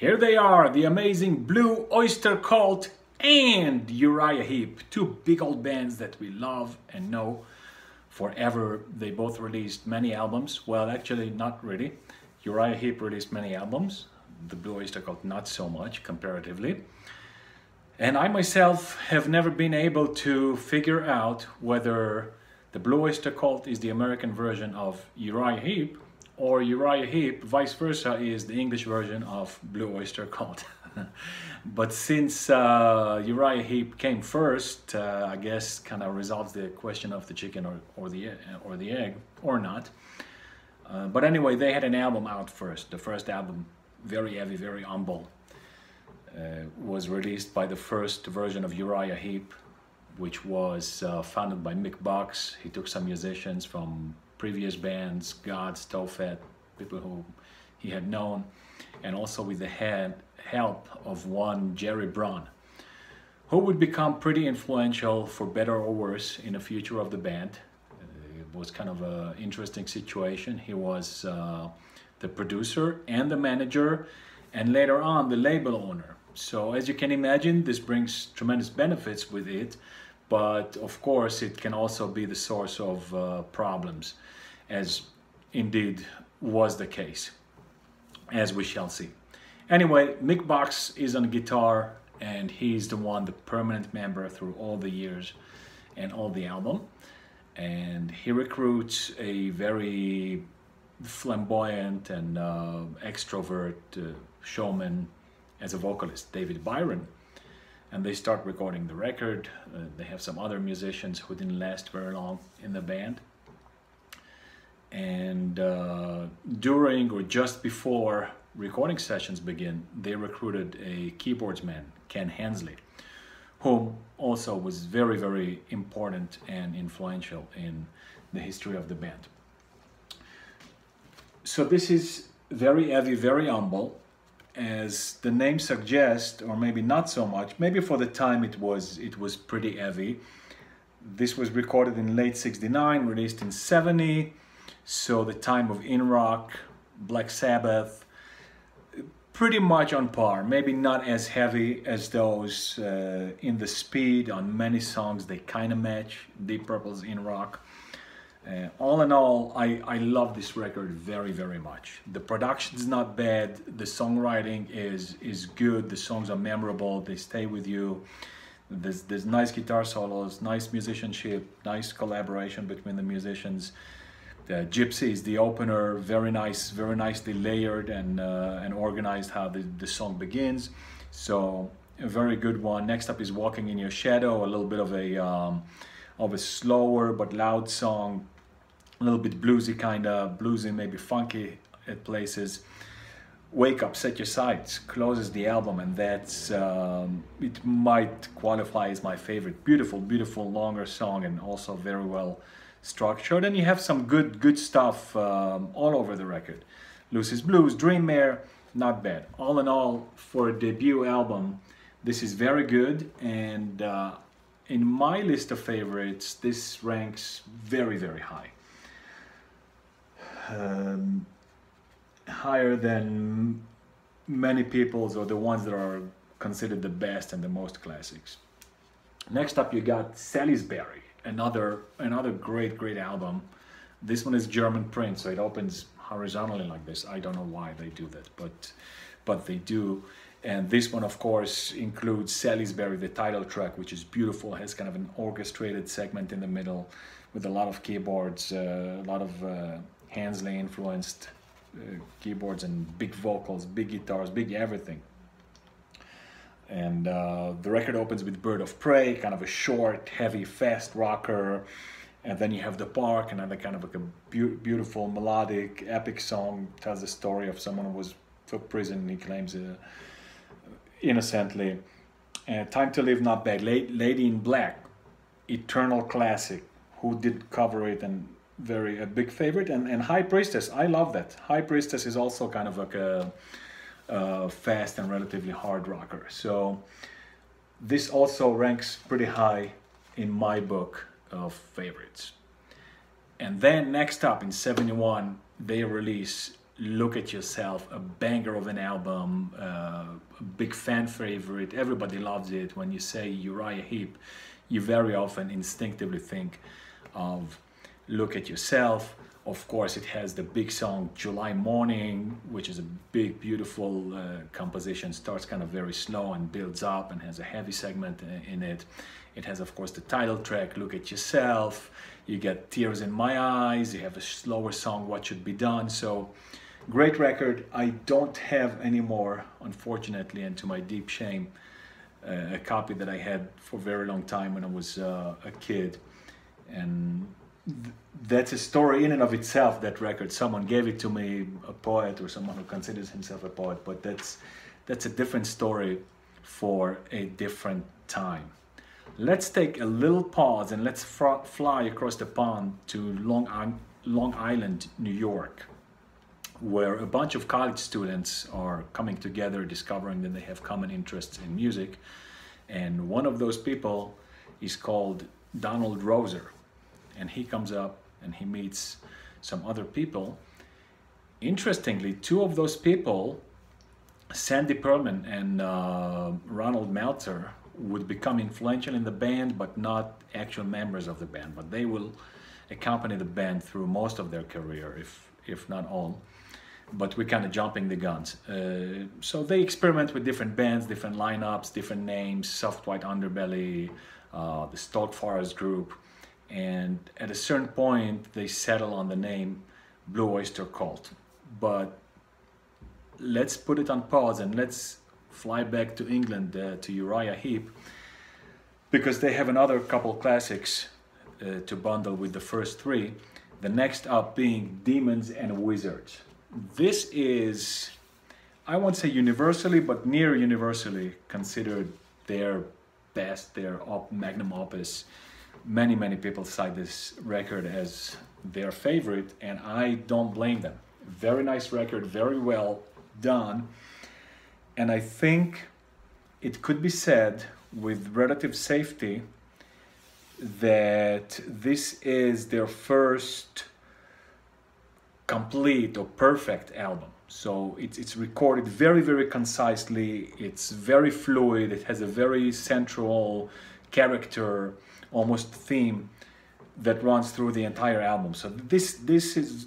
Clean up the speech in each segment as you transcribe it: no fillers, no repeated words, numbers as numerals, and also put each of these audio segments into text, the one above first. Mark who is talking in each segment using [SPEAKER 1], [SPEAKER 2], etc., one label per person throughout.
[SPEAKER 1] Here they are, the amazing Blue Oyster Cult and Uriah Heep, two big old bands that we love and know forever. They both released many albums. Well, actually, not really. Uriah Heep released many albums. The Blue Oyster Cult not so much, comparatively. And I myself have never been able to figure out whether the Blue Oyster Cult is the American version of Uriah Heep, or Uriah Heep, vice versa, is the English version of Blue Oyster Cult. But since Uriah Heep came first, I guess kind of resolves the question of the chicken or the egg, or not. But anyway, they had an album out first. The first album, very heavy, very humble, was released by the first version of Uriah Heep, which was founded by Mick Box. He took some musicians from previous bands, Gods, Tophet, people who he had known, and also with the help of one Jerry Braun, who would become pretty influential for better or worse in the future of the band. It was kind of an interesting situation. He was the producer and the manager, and later on the label owner. So as you can imagine, this brings tremendous benefits with it, but of course it can also be the source of problems, as indeed was the case, as we shall see. Anyway, Mick Box is on guitar, and he's the one, the permanent member through all the years and all the album. And he recruits a very flamboyant and extrovert showman as a vocalist, David Byron. And they start recording the record. They have some other musicians who didn't last very long in the band. And during or just before recording sessions begin, they recruited a keyboardsman, Ken Hensley, whom also was very, very important and influential in the history of the band. So this is very heavy, very humble, as the name suggests, or maybe not so much. Maybe for the time it was pretty heavy. This was recorded in late '69, released in '70. So the time of In Rock, Black Sabbath, pretty much on par. Maybe not as heavy as those in the speed. On many songs they kind of match Deep Purple's In Rock. All in all, I love this record very, very much. The production's not bad, the songwriting is good, the songs are memorable, they stay with you. There's nice guitar solos, nice musicianship, nice collaboration between the musicians. Gypsy is the opener, very nice, very nicely layered and organized how the song begins. So a very good one. Next up is Walking in Your Shadow, a little bit of a slower but loud song, a little bit bluesy, kind of bluesy, maybe funky at places. Wake Up, Set Your Sights closes the album, and that's it might qualify as my favorite. Beautiful, beautiful longer song, and also very well structured. And you have some good stuff all over the record. Lucy's Blues, Dream Mare, not bad. All in all, for a debut album, this is very good, and in my list of favorites, this ranks very, very high. Higher than many people's, or the ones that are considered the best and the most classics. Next up, you got Salisbury, another great album. This one is German print, so it opens horizontally like this. I don't know why they do that, but they do. And this one, of course, includes Salisbury, the title track, which is beautiful. It has kind of an orchestrated segment in the middle with a lot of keyboards, a lot of Hensley influenced keyboards and big vocals, big guitars, big everything. And the record opens with Bird of Prey, kind of a short, heavy, fast rocker. And then you have The Park, another kind of like a beautiful, melodic, epic song. Tells the story of someone who was for prison, he claims innocently. Time to Live, not bad. Lady in Black, eternal classic. Who did cover it, and a big favorite. And High Priestess, I love that. High Priestess is also kind of like a fast and relatively hard rocker. So this also ranks pretty high in my book of favorites. And then next up in '71, they release Look at Yourself, a banger of an album, a big fan favorite. Everybody loves it. When you say Uriah Heep, you very often instinctively think of Look at Yourself. Of course, it has the big song July Morning, which is a big, beautiful composition. Starts kind of very slow and builds up and has a heavy segment in it. It has, of course, the title track, Look at Yourself. You get Tears in My Eyes. You have a slower song, What Should Be Done. So, great record. I don't have anymore, unfortunately, and to my deep shame, a copy that I had for a very long time when I was a kid. And that's a story in and of itself, that record. Someone gave it to me, a poet or someone who considers himself a poet, but that's a different story for a different time. Let's take a little pause and let's fly across the pond to Long Island, New York, where a bunch of college students are coming together, discovering that they have common interests in music. And one of those people is called Donald Roser. And he comes up and he meets some other people. Interestingly, two of those people, Sandy Pearlman and Ronald Meltzer, would become influential in the band, but not actual members of the band. But they will accompany the band through most of their career, if not all. But we're kind of jumping the guns. So they experiment with different bands, different lineups, different names, Soft White Underbelly, the Stalk Forest Group. And at a certain point, they settle on the name Blue Oyster Cult. But let's put it on pause and let's fly back to England, to Uriah Heep, because they have another couple classics to bundle with the first three. The next up being Demons and Wizards. This is, I won't say universally, but near universally considered their best, their magnum opus. Many people cite this record as their favorite, and I don't blame them. Very nice record, very well done. And I think it could be said with relative safety that this is their first complete or perfect album. So it's recorded very concisely. It's very fluid. It has a very central character, almost theme that runs through the entire album. So this is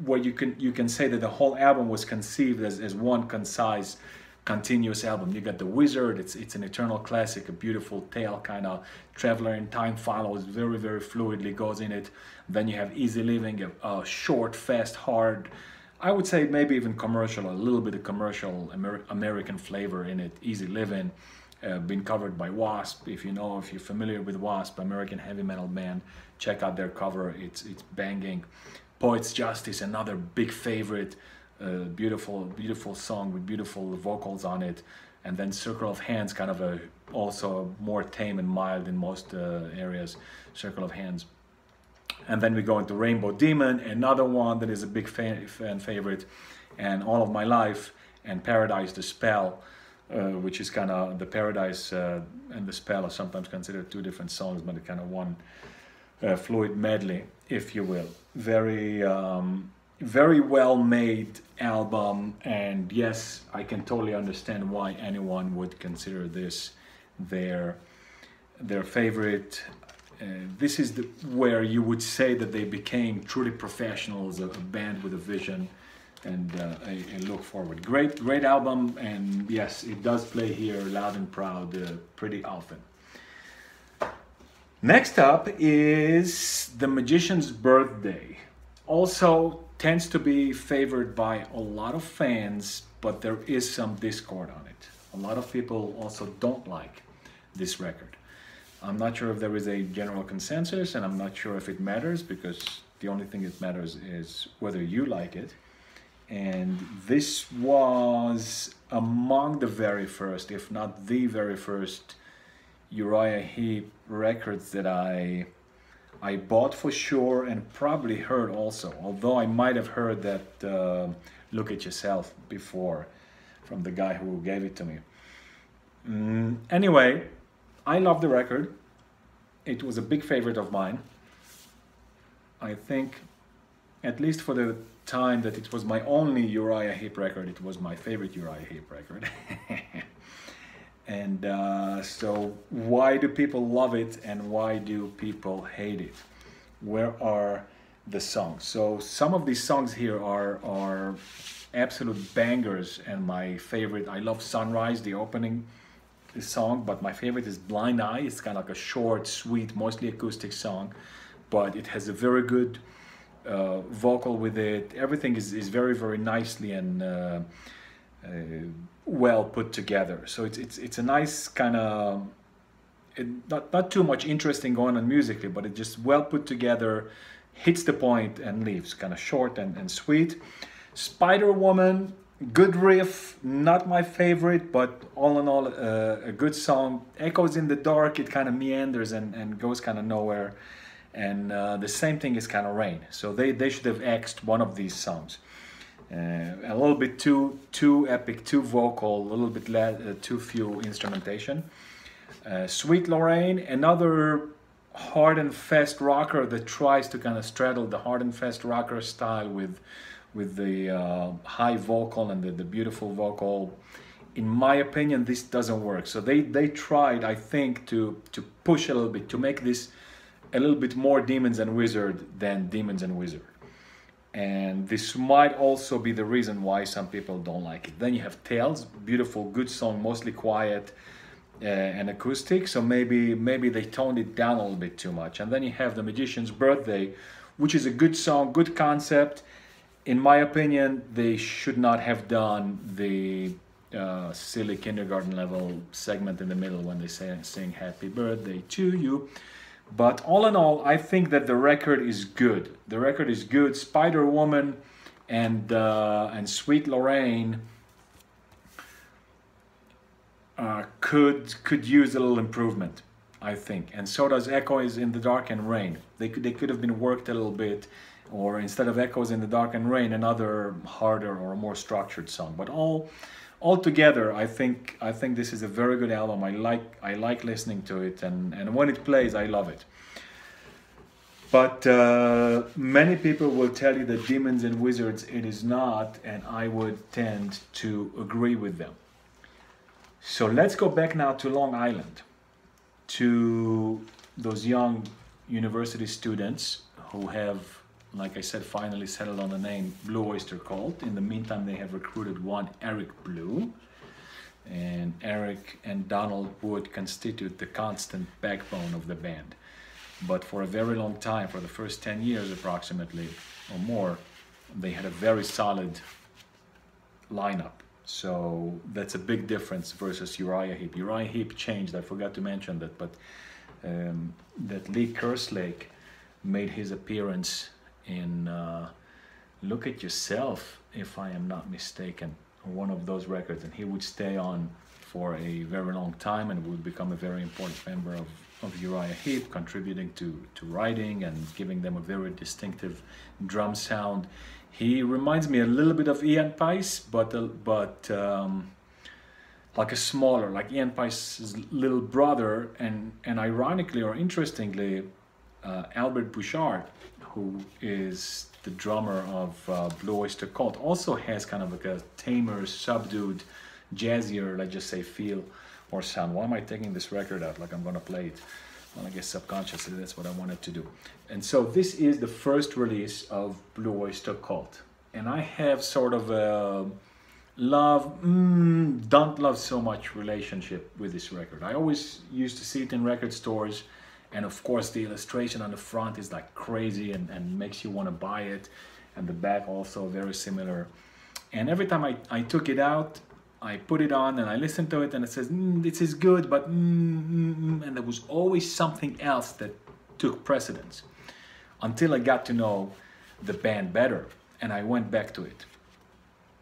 [SPEAKER 1] where you can say that the whole album was conceived as one concise, continuous album. You got The Wizard, it's an eternal classic, a beautiful tale, kind of traveler in time, follows very fluidly, goes in it. Then you have Easy Living, a short, fast, hard, I would say maybe even commercial, a little bit of commercial American flavor in it. Easy Living, been covered by Wasp. If you're familiar with Wasp, American heavy metal band, check out their cover. It's banging. Poet's Justice, another big favorite, beautiful song with beautiful vocals on it. And then Circle of Hands, kind of also more tame and mild in most areas. Circle of Hands. And then we go into Rainbow Demon, another one that is a big fan favorite, and All of My Life, and Paradise the Spell, which is kind of the Paradise and the Spell are sometimes considered two different songs, but kind of one fluid medley, if you will. Very well made album, and yes, I can totally understand why anyone would consider this their favorite. This is where you would say that they became truly professionals, a band with a vision and a look forward. Great album, and yes, it does play here loud and proud pretty often. Next up is The Magician's Birthday. Also tends to be favored by a lot of fans, but there is some discord on it. A lot of people also don't like this record. I'm not sure if there is a general consensus, and I'm not sure if it matters, because the only thing that matters is whether you like it. And this was among the very first, if not the very first, Uriah Heep records that I bought for sure, and probably heard also, although I might have heard that Look at Yourself before from the guy who gave it to me. Anyway, I love the record. It was a big favorite of mine. I think, at least for the time that it was my only Uriah Heep record. It was my favorite Uriah Heep record. And so why do people love it and why do people hate it? Where are the songs? So some of these songs here are absolute bangers, and my favorite, I love Sunrise, the opening song, but my favorite is Blind Eye. It's kind of like a short, sweet, mostly acoustic song, but it has a very good vocal with it. Everything is very, very nicely and well put together. So it's a nice kind of, not too much interesting going on musically, but it just well put together, hits the point and leaves, kind of short and sweet. Spider Woman, good riff, not my favorite, but all in all a good song. Echoes in the Dark, it kind of meanders and goes kind of nowhere. And the same thing is kind of Rain. So they should have axed one of these songs. A little bit too epic, too vocal, a little bit too few instrumentation. Sweet Lorraine, another hard and fast rocker that tries to kind of straddle the hard and fast rocker style with the high vocal and the beautiful vocal. In my opinion, this doesn't work. So they tried, I think, to push a little bit, to make this a little bit more Demons and Wizard than Demons and Wizard. And this might also be the reason why some people don't like it. Then you have Tales, beautiful, good song, mostly quiet and acoustic. So maybe they toned it down a little bit too much. And then you have The Magician's Birthday, which is a good song, good concept. In my opinion, they should not have done the silly kindergarten level segment in the middle when they sing Happy Birthday to You. But all in all, I think that the record is good. The record is good. Spider Woman and Sweet Lorraine could use a little improvement, I think. And so does Echoes in the Dark and Rain. They could have been worked a little bit, or instead of Echoes in the Dark and Rain, another harder or more structured song. But all together, I think this is a very good album. I like listening to it, and when it plays, I love it. But many people will tell you that Demons and Wizards it is not, and I would tend to agree with them. So let's go back now to Long Island, to those young university students who have, like I said, finally settled on the name Blue Oyster Cult. In the meantime, they have recruited one Eric Blue, and Eric and Donald would constitute the constant backbone of the band. But for a very long time, for the first 10 years approximately or more, they had a very solid lineup. So that's a big difference versus Uriah Heep. Uriah Heep changed, I forgot to mention that, but that Lee Kerslake made his appearance in Look at Yourself, if I am not mistaken, one of those records, and he would stay on for a very long time and would become a very important member of Uriah Heep, contributing to writing and giving them a very distinctive drum sound. He reminds me a little bit of Ian Paice, but like a smaller, like Ian Paice's little brother, and ironically or interestingly, Albert Bouchard, who is the drummer of Blue Oyster Cult, also has kind of like a tamer, subdued, jazzier, let's just say, feel or sound. Why am I taking this record out like I'm gonna play it? Well, I guess subconsciously that's what I wanted to do. And so this is the first release of Blue Oyster Cult. And I have sort of a love, don't love so much relationship with this record. I always used to see it in record stores, and of course the illustration on the front is like crazy and makes you want to buy it, and the back also very similar. And every time I took it out, I put it on and I listened to it, and it says, this is good, but and there was always something else that took precedence until I got to know the band better, and I went back to it.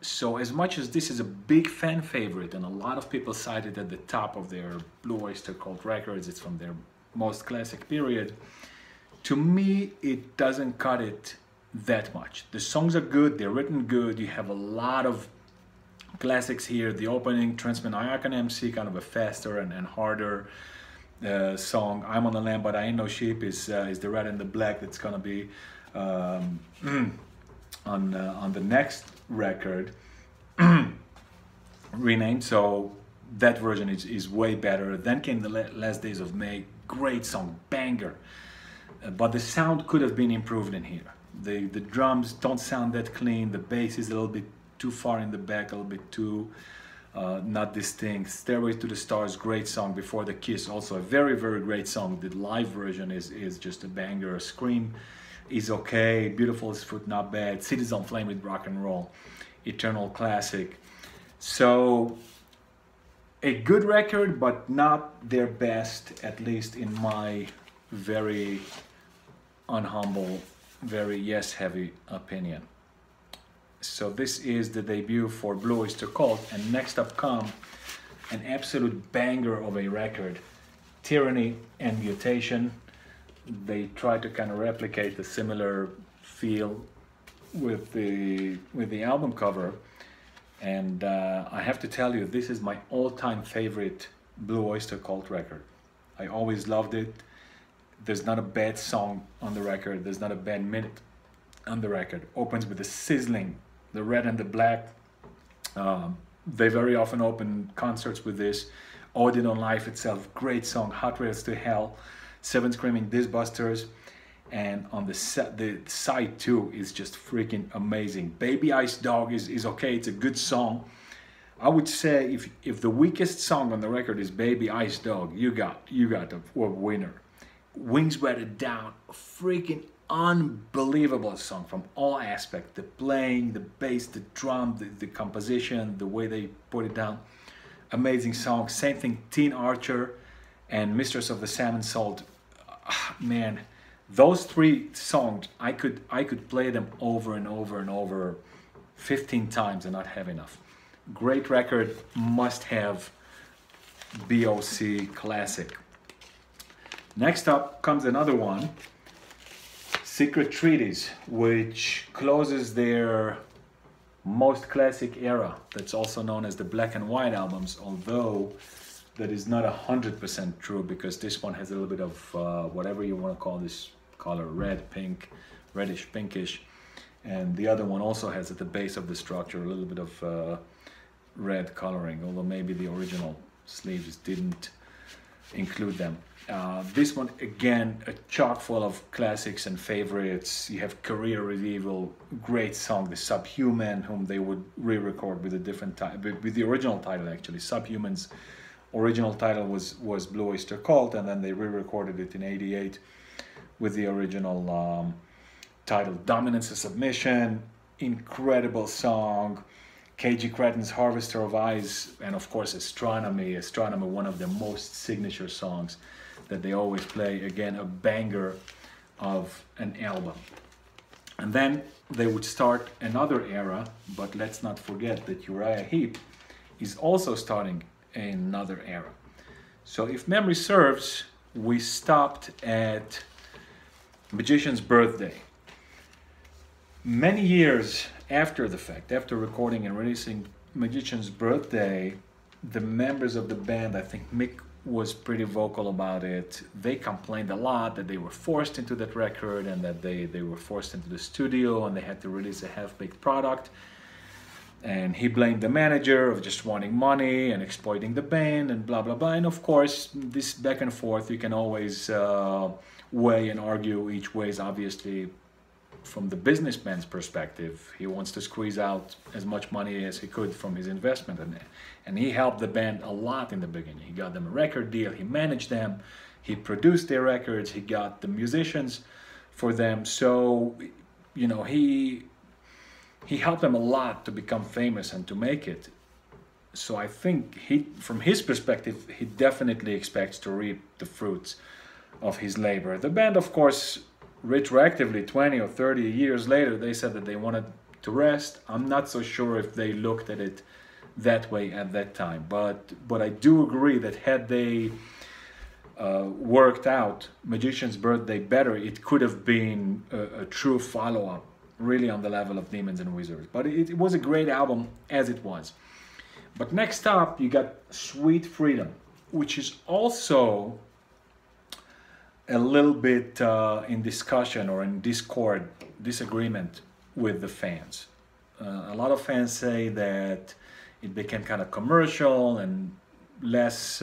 [SPEAKER 1] So as much as this is a big fan favorite, and a lot of people cite it at the top of their Blue Oyster Cult records, it's from their most classic period, to me it doesn't cut it that much. The songs are good, they're written good, you have a lot of classics here. The opening, Transmaniac and MC, kind of a faster and harder song. I'm on the Lamb but I Ain't No Sheep is the Red and the Black. That's gonna be on the next record, renamed. So that version is way better. Then came the Last Days of May, great song, banger. But the sound could have been improved in here. The drums don't sound that clean. The bass is a little bit too far in the back, a little bit too not distinct. Stairway to the Stars, great song. Before the Kiss, also a very, very great song. The live version is just a banger. Scream is okay. Beautiful as Fruit, not bad. Cities on Flame with Rock and Roll, eternal classic. So a good record, but not their best, at least in my very unhumble, very yes-heavy opinion. So this is the debut for Blue Oyster Cult, and next up come an absolute banger of a record, Tyranny and Mutation. They try to kind of replicate the similar feel with the album cover, and I have to tell you, this is my all-time favorite Blue Oyster Cult record. I always loved it. There's not a bad song on the record. There's not a bad minute on the record. Opens with the sizzling, the red and the black. They very often open concerts with this. Odin on Life itself, great song. Hot Rails to Hell, Seven Screaming Disc Busters. And on the side 2 is just freaking amazing. Baby Ice Dog is okay. It's a good song. I would say if the weakest song on the record is Baby Ice Dog, you got a winner. Wings Wetted Down, freaking unbelievable song from all aspects. The playing, the bass, the drum, the composition, the way they put it down. Amazing song. Same thing, Teen Archer and Mistress of the Salmon Salt. Man, those 3 songs, I could play them over and over and over 15 times and not have enough. Great record, must have, BOC classic. Next up comes another one, Secret Treaties, which closes their most classic era. That's also known as the Black and White albums, although that is not 100% true, because this one has a little bit of whatever you want to call this color, red, pink, reddish, pinkish. And the other one also has at the base of the structure a little bit of red coloring, although maybe the original sleeves didn't include them. This one, again, a chock full of classics and favorites. You have Career Revival, great song, The Subhuman, whom they would re-record with a different title, with the original title actually. Subhuman's original title was Blue Oyster Cult, and then they re-recorded it in '88 with the original title. Dominance of Submission, incredible song. KG Cretton's Harvester of Eyes, and of course Astronomy, one of the most signature songs that they always play. Again, a banger of an album. And then they would start another era, but let's not forget that Uriah Heep is also starting another era. So if memory serves, we stopped at Magician's Birthday. Many years after the fact, after recording and releasing Magician's Birthday, the members of the band, I think Mick was pretty vocal about it. They complained a lot that they were forced into that record, and that they were forced into the studio and they had to release a half-baked product. And he blamed the manager of just wanting money and exploiting the band and blah, blah, blah. And of course, this back and forth, you can always weigh and argue each ways. Obviously, from the businessman's perspective, he wants to squeeze out as much money as he could from his investment, and he helped the band a lot in the beginning. He got them a record deal, he managed them, he produced their records, he got the musicians for them. So, you know, he helped them a lot to become famous and to make it. So I think from his perspective, he definitely expects to reap the fruits of his labor. The band, of course, retroactively 20 or 30 years later, they said that they wanted to rest. I'm not so sure if they looked at it that way at that time, but I do agree that had they worked out Magician's Birthday better, it could have been a true follow-up, really on the level of Demons and Wizards. But it was a great album as it was. But next up, you got Sweet Freedom, which is also a little bit in discussion or in disagreement with the fans. A lot of fans say that it became kind of commercial and less,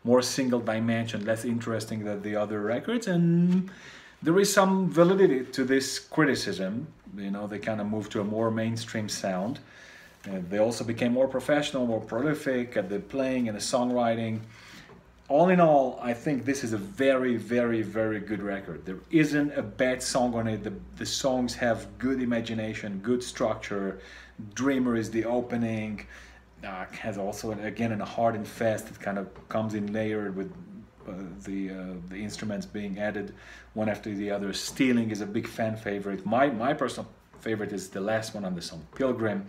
[SPEAKER 1] more single dimension, less interesting than the other records, and there is some validity to this criticism. You know, they kind of moved to a more mainstream sound. They also became more professional, more prolific at the playing and the songwriting. All in all, I think this is a very, very, very good record. There isn't a bad song on it. The songs have good imagination, good structure. Dreamer is the opening. Has also, again, a hard and fast. It kind of comes in layered with the instruments being added one after the other. Stealing is a big fan favorite. My personal favorite is the last one on the song, Pilgrim.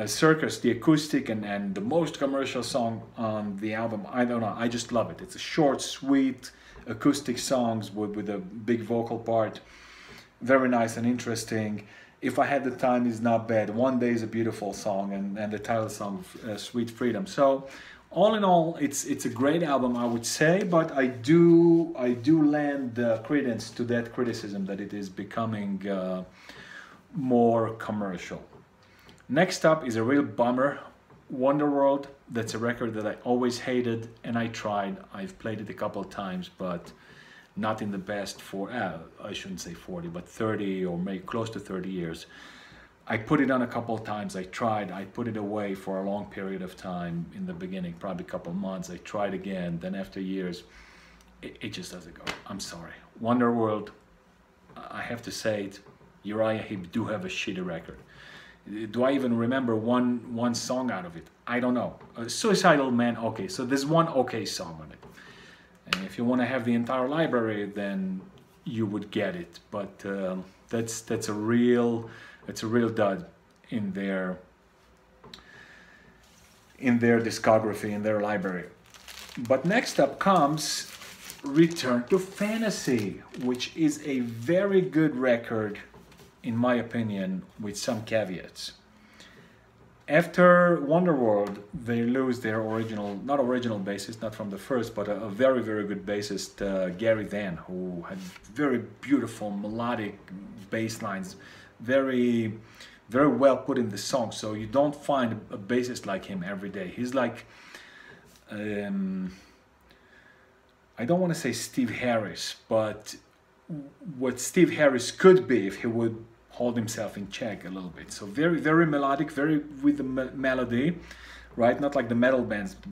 [SPEAKER 1] Circus, the acoustic and the most commercial song on the album. I don't know, I just love it. It's a short, sweet acoustic songs with a big vocal part. Very nice and interesting. If I Had the Time is not bad. One Day is a beautiful song, and the title song, Sweet Freedom. So all in all, it's a great album, I would say, but I do lend credence to that criticism that it is becoming more commercial. Next up is a real bummer, Wonderworld. That's a record that I always hated, and I tried. I've played it a couple of times, but not in the best for, I shouldn't say 40, but 30 or maybe close to 30 years. I put it on a couple of times, I tried, I put it away for a long period of time in the beginning, probably a couple of months. I tried again, then after years, it just doesn't go. I'm sorry. Wonderworld, I have to say it, Uriah Heep do have a shitty record. Do I even remember one song out of it? I don't know. Suicidal Man, okay, so there's one okay song on it. And if you want to have the entire library, then you would get it. But that's a real dud in their discography, in their library. But next up comes Return to Fantasy, which is a very good record, in my opinion, with some caveats. After Wonderworld, they lose their not original bassist, not from the first, but a very, very good bassist, Gary Van, who had very beautiful melodic bass lines, very, very well put in the song. So you don't find a bassist like him every day. He's like, I don't want to say Steve Harris, but what Steve Harris could be if he would hold himself in check a little bit. So very, very melodic, very with the melody, right? Not like the metal bands